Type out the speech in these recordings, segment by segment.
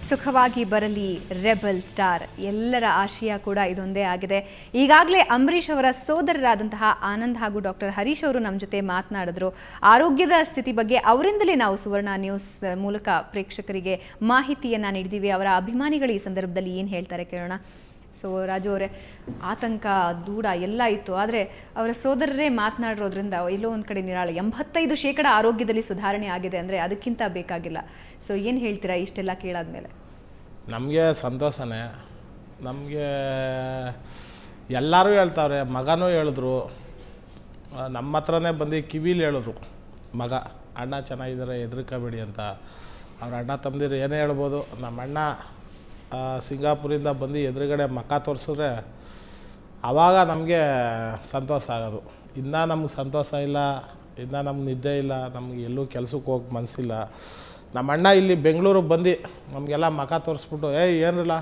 ಸುಖವಾಗಿ ಬರಲಿ rebel star. ಎಲ್ಲರ ಆಶಯ ಕೂಡ ಇದೊಂದೇ ಆಗಿದೆ. ಈಗಾಗಲೇ ಅಂಬರೀಷ್ ಅವರ ಸೋದರರಾದಂತಹ ಆನಂದ್ ಹಾಗೂ ಡಾಕ್ಟರ್ ಹರೀಶ್ ಅವರು ನಮ್ಮ ಜೊತೆ ಮಾತನಾಡಿದ್ರು. ಆರೋಗ್ಯದ ಸ್ಥಿತಿ ಬಗ್ಗೆ ಅವರಿಂದಲೇ ನಾವು ಸುವರ್ಣ ನ್ಯೂಸ್ ಮೂಲಕ ಪ್ರೇಕ್ಷಕರಿಗೆ ಮಾಹಿತಿಯನ್ನು ನೀಡಿದ್ದೀವಿ. ಅವರ ಅಭಿಮಾನಿಗಳು ಈ ಸಂದರ್ಭದಲ್ಲಿ ಏನು ಹೇಳ್ತಾರೆ ಕೇಳೋಣ. ಸೊ ರಾಜು ಅವರೇ, ಆತಂಕ ದೂಡ ಎಲ್ಲ ಇತ್ತು, ಆದರೆ ಅವರ ಸೋದರರೇ ಮಾತನಾಡಿರೋದ್ರಿಂದ ಎಲ್ಲೋ ಒಂದು ಕಡೆ ನಿರಾಳ. 85% ಆರೋಗ್ಯದಲ್ಲಿ ಸುಧಾರಣೆ ಆಗಿದೆ ಅಂದರೆ ಅದಕ್ಕಿಂತ ಬೇಕಾಗಿಲ್ಲ. ಸೊ ಏನು ಹೇಳ್ತೀರಾ ಇಷ್ಟೆಲ್ಲ ಕೇಳಾದ್ಮೇಲೆ? ನಮಗೆ ಸಂತೋಷನೇ. ನಮಗೆ ಎಲ್ಲರೂ ಹೇಳ್ತಾವ್ರೆ, ಮಗನೂ ಹೇಳಿದ್ರು, ನಮ್ಮ ಹತ್ರನೇ ಬಂದು ಕಿವಿಲಿ ಹೇಳಿದ್ರು, ಮಗ ಅಣ್ಣ ಚೆನ್ನಾಗಿದ್ದಾರೆ ಹೆದರ್ಕೋಬೇಡಿ ಅಂತ. ಅವ್ರ ಅಣ್ಣ ತಮ್ಮದಿರು ಏನೇ ಹೇಳ್ಬೋದು, ನಮ್ಮ ಅಣ್ಣ ಸಿಂಗಾಪುರಿಂದ ಬಂದು ಎದುರುಗಡೆ ಮಖ ತೋರಿಸಿದ್ರೆ ಆವಾಗ ನಮಗೆ ಸಂತೋಷ ಆಗೋದು. ಇನ್ನೂ ನಮ್ಗೆ ಸಂತೋಷ ಇಲ್ಲ, ಇನ್ನೂ ನಮ್ಗೆ ನಿದ್ದೆ ಇಲ್ಲ, ನಮ್ಗೆ ಎಲ್ಲೂ ಕೆಲಸಕ್ಕೆ ಹೋಗಿ ಮನಸ್ಸಿಲ್ಲ. ನಮ್ಮ ಅಣ್ಣ ಇಲ್ಲಿ ಬೆಂಗಳೂರಿಗೆ ಬಂದು ನಮಗೆಲ್ಲ ಮಖ ತೋರಿಸ್ಬಿಟ್ಟು ಏನಿಲ್ಲ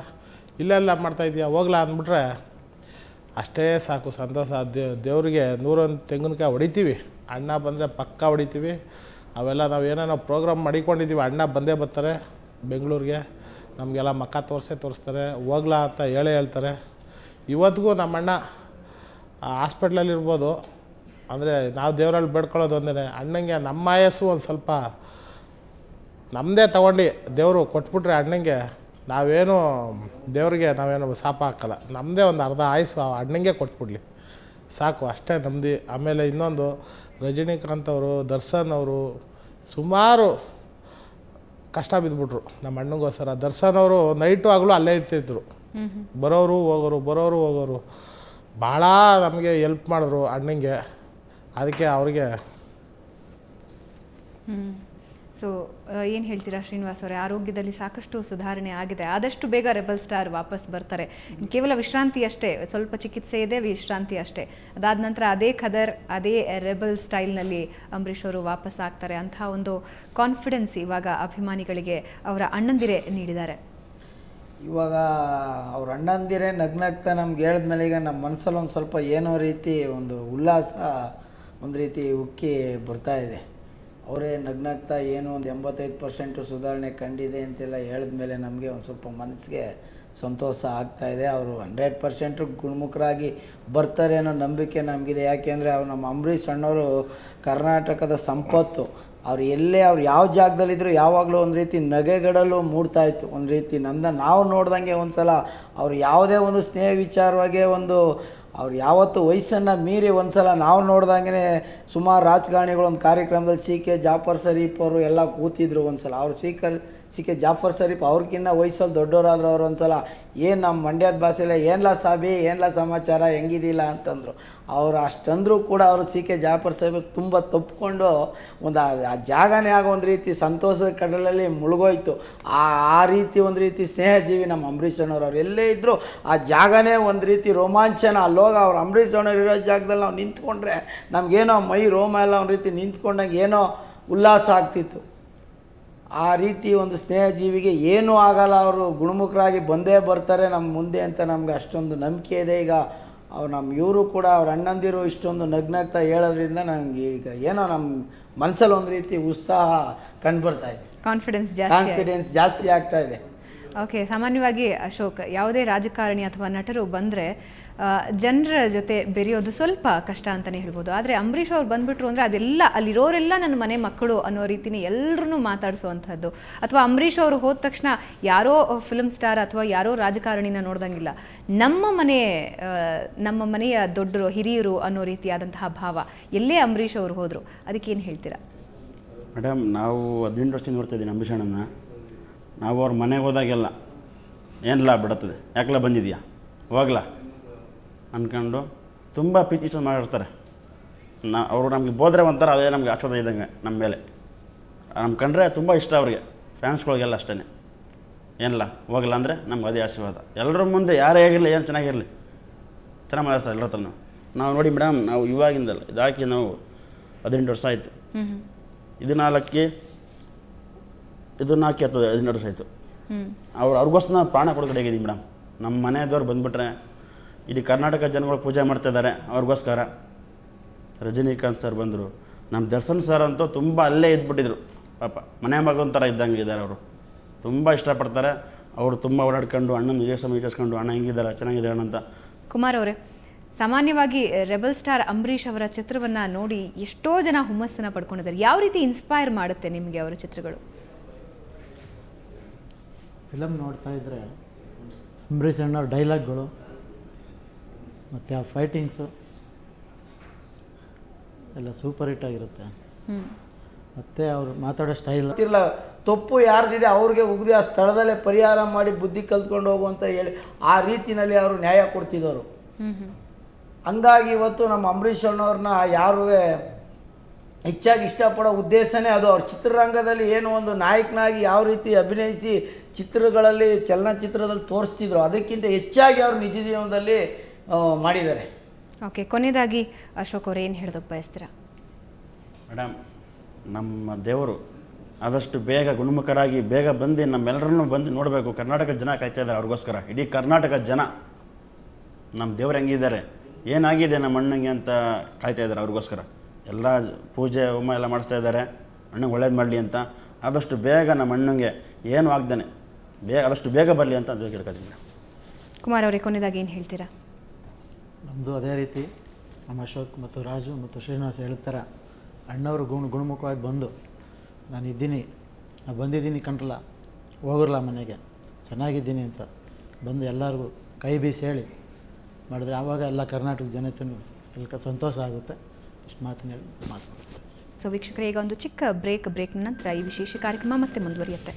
ಇಲ್ಲೆಲ್ಲ ಮಾಡ್ತಾಯಿದ್ದೀಯ ಹೋಗ್ಲಾ ಅಂದ್ಬಿಟ್ರೆ ಅಷ್ಟೇ ಸಾಕು ಸಂತೋಷ. ದೇವರಿಗೆ 101 ತೆಂಗಿನಕಾಯಿ ಹೊಡಿತೀವಿ, ಅಣ್ಣ ಬಂದರೆ ಪಕ್ಕ ಹೊಡಿತೀವಿ. ಅವೆಲ್ಲ ನಾವು ಏನೇನೋ ಪ್ರೋಗ್ರಾಮ್ ಮಾಡಿಕೊಂಡಿದ್ದೀವಿ, ಅಣ್ಣ ಬಂದೇ ಬರ್ತಾರೆ ಬೆಂಗಳೂರಿಗೆ, ನಮಗೆಲ್ಲ ಮಖ ತೋರಿಸ್ತಾರೆ, ಹೋಗ್ಲಾ ಅಂತ ಹೇಳ್ತಾರೆ. ಇವತ್ತಿಗೂ ನಮ್ಮ ಅಣ್ಣ ಹಾಸ್ಪಿಟ್ಲಲ್ಲಿರ್ಬೋದು, ಅಂದರೆ ನಾವು ದೇವರಲ್ಲಿ ಬೇಡ್ಕೊಳ್ಳೋದು ಒಂದೇ, ಅಣ್ಣಂಗೆ ನಮ್ಮ ಆಯಸ್ಸು ಒಂದು ಸ್ವಲ್ಪ ನಮ್ಮದೇ ತಗೊಂಡು ದೇವರು ಕೊಟ್ಬಿಟ್ರೆ ಅಣ್ಣಂಗೆ ನಾವೇನು ದೇವ್ರಿಗೆ ನಾವೇನು ಶಾಪ ಹಾಕಲ್ಲ, ನಮ್ಮದೇ ಒಂದು ಅರ್ಧ ಆಯಸ್ಸು ಅಣ್ಣಂಗೆ ಕೊಟ್ಬಿಡ್ಲಿ ಸಾಕು, ಅಷ್ಟೇ ನಮ್ಮದು. ಆಮೇಲೆ ಇನ್ನೊಂದು ರಜನಿಕಾಂತ್ ಅವರು, ದರ್ಶನ್ ಅವರು ಸುಮಾರು ಕಷ್ಟ ಬಿದ್ದುಬಿಟ್ರು ನಮ್ಮ ಅಣ್ಣಂಗೋಸ್ಕರ. ದರ್ಶನ್ ಅವರು ನೈಟು ಆಗಲೂ ಅಲ್ಲೇ ಇರ್ತಿದ್ರು, ಬರೋರು ಹೋಗೋರು ಭಾಳ ನಮಗೆ ಎಲ್ಪ್ ಮಾಡಿದ್ರು ಅಣ್ಣಂಗೆ. ಅದಕ್ಕೆ ಅವ್ರಿಗೆ ಸೊ ಏನು ಹೇಳ್ತೀರಾ ಶ್ರೀನಿವಾಸ್ ಅವರೇ? ಆರೋಗ್ಯದಲ್ಲಿ ಸಾಕಷ್ಟು ಸುಧಾರಣೆ ಆಗಿದೆ, ಆದಷ್ಟು ಬೇಗ ರೆಬಲ್ ಸ್ಟಾರ್ ವಾಪಸ್ ಬರ್ತಾರೆ. ಕೇವಲ ವಿಶ್ರಾಂತಿ ಅಷ್ಟೇ, ಸ್ವಲ್ಪ ಚಿಕಿತ್ಸೆ ಇದೆ, ವಿಶ್ರಾಂತಿ ಅಷ್ಟೇ. ಅದಾದ ನಂತರ ಅದೇ ಖದರ್, ಅದೇ ರೆಬಲ್ ಸ್ಟೈಲ್ನಲ್ಲಿ ಅಂಬರೀಷ್ ಅವರು ವಾಪಸ್ ಆಗ್ತಾರೆ ಅಂತ ಒಂದು ಕಾನ್ಫಿಡೆನ್ಸ್ ಇವಾಗ ಅಭಿಮಾನಿಗಳಿಗೆ ಅವರ ಅಣ್ಣಂದಿರೇ ನೀಡಿದ್ದಾರೆ. ಇವಾಗ ಅವ್ರ ಅಣ್ಣಂದಿರೇ ನಗ್ನಗ್ತಾ ನಮ್ಗೆ ಹೇಳಿದ್ಮೇಲೆ ಈಗ ನಮ್ಮ ಮನಸ್ಸಲ್ಲಿ ಒಂದು ಸ್ವಲ್ಪ ಏನೋ ರೀತಿ ಒಂದು ಉಲ್ಲಾಸ, ಒಂದು ರೀತಿ ಉಕ್ಕಿ ಬರ್ತಾ ಇದೆ. ಅವರೇ ನಗ್ನಗ್ತಾ ಏನೋ ಒಂದು 85% ಸುಧಾರಣೆ ಕಂಡಿದೆ ಅಂತೆಲ್ಲ ಹೇಳಿದ್ಮೇಲೆ ನಮಗೆ ಒಂದು ಸ್ವಲ್ಪ ಮನಸ್ಸಿಗೆ ಸಂತೋಷ ಆಗ್ತಾಯಿದೆ. ಅವರು 100% ಗುಣಮುಖರಾಗಿ ಬರ್ತಾರೆ ಅನ್ನೋ ನಂಬಿಕೆ ನಮಗಿದೆ. ಯಾಕೆಂದರೆ ಅವ್ರು ನಮ್ಮ ಅಂಬರೀಷ್ ಅಣ್ಣವರು ಕರ್ನಾಟಕದ ಸಂಪತ್ತು. ಅವ್ರು ಯಾವ ಜಾಗದಲ್ಲಿದ್ದರೂ ಯಾವಾಗಲೂ ಒಂದು ರೀತಿ ನಗೆಗಡಲು ಮೂಡ್ತಾಯಿತ್ತು. ಒಂದು ರೀತಿ ನಾವು ನೋಡ್ದಂಗೆ ಒಂದು ಸಲ ಅವ್ರು ಯಾವುದೇ ಒಂದು ಸ್ನೇಹ ವಿಚಾರವಾಗಿ ಅವ್ರು ಯಾವತ್ತು ವಯಸ್ಸನ್ನು ಮೀರಿ ಒಂದು ಸಲ ನಾವು ನೋಡ್ದಂಗೆ ಸುಮಾರು ರಾಜಕಾರಣಿಗಳು ಒಂದು ಕಾರ್ಯಕ್ರಮದಲ್ಲಿ ಸಿ ಕೆ ಜಾಫರ್ ಶರೀಫ್ ಅವರು ಎಲ್ಲ ಕೂತಿದ್ರು. ಒಂದು ಸಲ ಅವ್ರು ಸಿ ಕೆ ಜಾಫರ್ ಶರೀಫ್ ಅವ್ರಿಗಿನ್ನ ವಯಸ್ಸಲ್ಲಿ ದೊಡ್ಡವರಾದ್ರು. ಅವ್ರು ಒಂದು ಸಲ ಏನು ನಮ್ಮ ಮಂಡ್ಯದ ಭಾಷೆಯಲ್ಲೇ ಏನ್ಲ ಸಾಬಿ ಏನ್ಲ ಸಮಾಚಾರ ಹೆಂಗಿದಿಲ್ಲ ಅಂತಂದರು. ಅವರು ಅಷ್ಟಂದರೂ ಕೂಡ ಅವರು ಸಿ ಕೆ ಜಾಫರ್ ಸಾಹೇಬ್ ತುಂಬ ತಪ್ಪಿಕೊಂಡು ಒಂದು ಆ ಜಾಗನೇ ಆಗೋ ಒಂದು ರೀತಿ ಸಂತೋಷದ ಕಡಲಲ್ಲಿ ಮುಳುಗೋಯ್ತು. ಆ ರೀತಿ ಒಂದು ರೀತಿ ಸ್ನೇಹಜೀವಿ ನಮ್ಮ ಅಂಬರೀಷ್ ಅಣ್ಣವ್ರು. ಅವ್ರು ಎಲ್ಲೇ ಇದ್ದರೂ ಆ ಜಾಗನೇ ಒಂದು ರೀತಿ ರೋಮಾಂಚನ. ಅಲ್ಲೋಗ ಅವ್ರು ಅಂಬರೀಷ್ ಅಣ್ಣವ್ರು ಇರೋ ಜಾಗದಲ್ಲಿ ನಾವು ನಿಂತ್ಕೊಂಡ್ರೆ ನಮಗೇನೋ ಮೈ ರೋಮ ಎಲ್ಲ ಒಂದು ರೀತಿ ನಿಂತ್ಕೊಂಡಂಗೆ ಏನೋ ಉಲ್ಲಾಸ ಆಗ್ತಿತ್ತು. ಆ ರೀತಿ ಒಂದು ಸ್ನೇಹಜೀವಿಗೆ ಏನೂ ಆಗಲ್ಲ, ಅವರು ಗುಣಮುಖರಾಗಿ ಬಂದೇ ಬರ್ತಾರೆ ನಮ್ಮ ಮುಂದೆ ಅಂತ ನಮ್ಗೆ ಅಷ್ಟೊಂದು ನಂಬಿಕೆ ಇದೆ. ಈಗ ಇವರು ಕೂಡ ಅವ್ರ ಅಣ್ಣಂದಿರು ಇಷ್ಟೊಂದು ನಗ್ನಗ್ತಾ ಹೇಳೋದ್ರಿಂದ ನನಗೆ ಈಗ ಏನೋ ನಮ್ಮ ಮನಸ್ಸಲ್ಲಿ ಒಂದು ರೀತಿ ಉತ್ಸಾಹ ಕಂಡುಬರ್ತಾ ಇದೆ, ಕಾನ್ಫಿಡೆನ್ಸ್ ಜಾಸ್ತಿ ಆಗ್ತಾ ಇದೆ. ಓಕೆ, ಸಾಮಾನ್ಯವಾಗಿ ಅಶೋಕ್, ಯಾವುದೇ ರಾಜಕಾರಣಿ ಅಥವಾ ನಟರು ಬಂದರೆ ಜನರ ಜೊತೆ ಬೆರೆಯೋದು ಸ್ವಲ್ಪ ಕಷ್ಟ ಅಂತಲೇ ಹೇಳ್ಬೋದು. ಆದರೆ ಅಂಬರೀಷ್ ಅವ್ರು ಬಂದುಬಿಟ್ರು ಅಂದರೆ ಅದೆಲ್ಲ ಅಲ್ಲಿರೋರೆಲ್ಲ ನನ್ನ ಮನೆ ಮಕ್ಕಳು ಅನ್ನೋ ರೀತಿನೇ ಎಲ್ಲರೂ ಮಾತಾಡಿಸುವಂಥದ್ದು. ಅಥವಾ ಅಂಬರೀಷ್ ಅವರು ಹೋದ ತಕ್ಷಣ ಯಾರೋ ಫಿಲ್ಮ್ ಸ್ಟಾರ್ ಅಥವಾ ಯಾರೋ ರಾಜಕಾರಣಿನ ನೋಡ್ದಂಗಿಲ್ಲ, ನಮ್ಮ ಮನೆಯ ದೊಡ್ಡರು ಹಿರಿಯರು ಅನ್ನೋ ರೀತಿಯಾದಂತಹ ಭಾವ. ಎಲ್ಲೇ ಅಂಬರೀಷ್ ಅವರು ಹೋದರು, ಅದಕ್ಕೇನು ಹೇಳ್ತೀರಾ? ಮೇಡಮ್, ನಾವು 18 ವರ್ಷದಿಂದ ನೋಡ್ತಾಯಿದ್ದೀನಿ ಅಂಬರೀಷ್ ಅಣ್ಣನ. ನಾವು ಅವ್ರ ಮನೆಗೆ ಹೋದಾಗೆಲ್ಲ ಏನಿಲ್ಲ ಬಿಡುತ್ತದೆ, ಯಾಕೆಲ್ಲ ಬಂದಿದೆಯಾ ಹೋಗ್ಲಾ ಅಂದ್ಕೊಂಡು ತುಂಬ ಪ್ರೀತಿ ಮಾಡಿರ್ತಾರೆ. ಅವರು ನಮಗೆ ಬೋದ್ರೆ ಒಂಥರ ಅದೇ ನಮಗೆ ಆಶೀರ್ವಾದ ಇದ್ದಂಗೆ ನಮ್ಮ ಮೇಲೆ. ನಮ್ಮ ಕಂಡ್ರೆ ತುಂಬ ಇಷ್ಟ ಅವ್ರಿಗೆ, ಫ್ಯಾನ್ಸ್ಗಳಿಗೆಲ್ಲ ಅಷ್ಟೇ. ಏನಿಲ್ಲ ಹೋಗಲ್ಲ ಅಂದರೆ ನಮ್ಗೆ ಅದೇ ಆಶೀರ್ವಾದ. ಎಲ್ಲರ ಮುಂದೆ ಯಾರೇ ಆಗಿರಲಿ, ಏನು ಚೆನ್ನಾಗಿರಲಿ, ಚೆನ್ನಾಗಿ ಮಾತಾಡ್ತಾರೆ ಎಲ್ಲರ ಹತ್ರ. ನಾವು ನೋಡಿ ಮೇಡಮ್, ನಾವು ಇವಾಗಿಂದಲ್ಲ, ಇದಾಕಿ ನಾವು 18 ವರ್ಷ ಆಯಿತು. ಇದು 4 ಹತ್ತು 18 ವರ್ಷ ಆಯಿತು. ಅವ್ರಿಗೋಸ್ಕರ ನಾವು ಪ್ರಾಣ ಕೊಡಗಡೆಗಿದ್ದೀವಿ ಮೇಡಮ್. ನಮ್ಮ ಮನೆಯದವ್ರು ಬಂದುಬಿಟ್ರೆ ಇಡೀ ಕರ್ನಾಟಕ ಜನಗಳು ಪೂಜೆ ಮಾಡ್ತಾಯಿದ್ದಾರೆ ಅವ್ರಿಗೋಸ್ಕರ. ರಜನಿಕಾಂತ್ ಸರ್ ಬಂದರು, ನಮ್ಮ ದರ್ಶನ್ ಸರ್ ಅಂತೂ ತುಂಬ ಅಲ್ಲೇ ಇದ್ಬಿಟ್ಟಿದ್ರು ಪಾಪ, ಮನೆ ಮಗನ ಥರ ಇದ್ದಂಗೆ ಇದ್ದಾರೆ ಅವರು. ತುಂಬ ಇಷ್ಟಪಡ್ತಾರೆ. ಅವರು ತುಂಬ ಓಡಾಡ್ಕೊಂಡು ಅಣ್ಣನ ವಿಜಯಿಸ್ಕೊಂಡು ಅಣ್ಣ ಹಿಂಗಿದ್ದಾರೆ ಚೆನ್ನಾಗಿದ್ದಾರೆ ಅಂತ. ಕುಮಾರ್ ಅವರೇ, ಸಾಮಾನ್ಯವಾಗಿ ರೆಬಲ್ ಸ್ಟಾರ್ ಅಂಬರೀಷ್ ಅವರ ಚಿತ್ರವನ್ನು ನೋಡಿ ಎಷ್ಟೋ ಜನ ಹುಮ್ಮಸ್ಸನ್ನು ಪಡ್ಕೊಂಡಿದ್ದಾರೆ. ಯಾವ ರೀತಿ ಇನ್ಸ್ಪೈರ್ ಮಾಡುತ್ತೆ ನಿಮಗೆ ಅವರ ಚಿತ್ರಗಳು? ಫಿಲಮ್ ನೋಡ್ತಾ ಇದ್ದರೆ ಅಂಬರೀಷ್ ಅಣ್ಣವ್ರ ಡೈಲಾಗ್ಗಳು ಮತ್ತು ಆ ಫೈಟಿಂಗ್ಸು ಎಲ್ಲ ಸೂಪರ್ ಹಿಟ್ ಆಗಿರುತ್ತೆ. ಮತ್ತು ಅವ್ರು ಮಾತಾಡೋ ಸ್ಟೈಲ್ ಇಲ್ಲ, ತಪ್ಪು ಯಾರ್ದಿದೆ ಅವ್ರಿಗೆ ಉಗ್ದಿ ಆ ಸ್ಥಳದಲ್ಲೇ ಪರಿಹಾರ ಮಾಡಿ ಬುದ್ಧಿ ಕಲ್ತ್ಕೊಂಡು ಹೋಗು ಅಂತ ಹೇಳಿ ಆ ರೀತಿಯಲ್ಲಿ ಅವರು ನ್ಯಾಯ ಕೊಡ್ತಿದ್ದವರು. ಹಂಗಾಗಿ ಇವತ್ತು ನಮ್ಮ ಅಂಬರೀಷ್ ಅಣ್ಣವ್ರನ್ನ ಯಾರೂ ಹೆಚ್ಚಾಗಿ ಇಷ್ಟಪಡೋ ಉದ್ದೇಶನೇ ಅದು. ಅವ್ರ ಚಿತ್ರರಂಗದಲ್ಲಿ ಏನು ಒಂದು ನಾಯಕನಾಗಿ ಯಾವ ರೀತಿ ಅಭಿನಯಿಸಿ ಚಿತ್ರಗಳಲ್ಲಿ ಚಲನಚಿತ್ರದಲ್ಲಿ ತೋರಿಸ್ತಿದ್ರು, ಅದಕ್ಕಿಂತ ಹೆಚ್ಚಾಗಿ ಅವರು ನಿಜ ಜೀವನದಲ್ಲಿ ಮಾಡಿದ್ದಾರೆ. ಓಕೆ, ಕೊನೆಯದಾಗಿ ಅಶೋಕ್ ಅವ್ರು ಏನು ಹೇಳೋದಕ್ಕೆ ಬಯಸ್ತೀರಾ? ಮೇಡಮ್, ನಮ್ಮ ದೇವರು ಆದಷ್ಟು ಬೇಗ ಗುಣಮುಖರಾಗಿ ಬೇಗ ಬಂದು ನಮ್ಮೆಲ್ಲರನ್ನೂ ಬಂದು ನೋಡಬೇಕು. ಕರ್ನಾಟಕದ ಜನ ಕಾಯ್ತಾ ಇದ್ದಾರೆ ಅವ್ರಿಗೋಸ್ಕರ. ಇಡೀ ಕರ್ನಾಟಕದ ಜನ ನಮ್ಮ ದೇವ್ರು ಹೆಂಗಿದ್ದಾರೆ, ಏನಾಗಿದೆ ನಮ್ಮ ಅಣ್ಣಂಗೆ ಅಂತ ಕಾಯ್ತಾ ಇದ್ದಾರೆ ಅವ್ರಿಗೋಸ್ಕರ. ಎಲ್ಲ ಪೂಜೆ ಹೋಮ ಎಲ್ಲ ಮಾಡಿಸ್ತಾ ಇದ್ದಾರೆ ಅಣ್ಣಂಗೆ ಒಳ್ಳೇದು ಮಾಡಲಿ ಅಂತ. ಆದಷ್ಟು ಬೇಗ ನಮ್ಮ ಅಣ್ಣಂಗೆ ಏನು ಆಗ್ದಾನೆ ಆದಷ್ಟು ಬೇಗ ಬರಲಿ ಅಂತ ಅದು ಕೇಳ್ಕೊತೀನಿ. ಕುಮಾರ್ ಅವರೇ, ಕೊನೆಯದಾಗಿ ಏನು ಹೇಳ್ತೀರಾ? ನಮ್ಮದು ಅದೇ ರೀತಿ ನಮ್ಮ ಅಶೋಕ್ ಮತ್ತು ರಾಜು ಮತ್ತು ಶ್ರೀನಿವಾಸ್ ಹೇಳ್ತಾರೆ, ಅಣ್ಣವರು ಗುಣಮುಖವಾಗಿ ಬಂದು ನಾನು ಇದ್ದೀನಿ, ನಾನು ಬಂದಿದ್ದೀನಿ ಕಂಡ್ರಲ್ಲ, ಹೋಗಿರಲ್ಲ ಮನೆಗೆ, ಚೆನ್ನಾಗಿದ್ದೀನಿ ಅಂತ ಬಂದು ಎಲ್ಲರಿಗೂ ಕೈ ಬೀಸಿ ಹೇಳಿ ಮಾಡಿದ್ರೆ ಆವಾಗ ಎಲ್ಲ ಕರ್ನಾಟಕದ ಜನತೆಯೂ ಎಲ್ಲ ಸಂತೋಷ ಆಗುತ್ತೆ. ಇಷ್ಟು ಮಾತನ್ನು ಹೇಳಿ ಮಾತನಾಡ್ತಾರೆ. ಸೊ ವೀಕ್ಷಕರೇ, ಈಗ ಒಂದು ಚಿಕ್ಕ ಬ್ರೇಕ್ ನಂತರ ಈ ವಿಶೇಷ ಕಾರ್ಯಕ್ರಮ ಮತ್ತೆ ಮುಂದುವರಿಯುತ್ತೆ.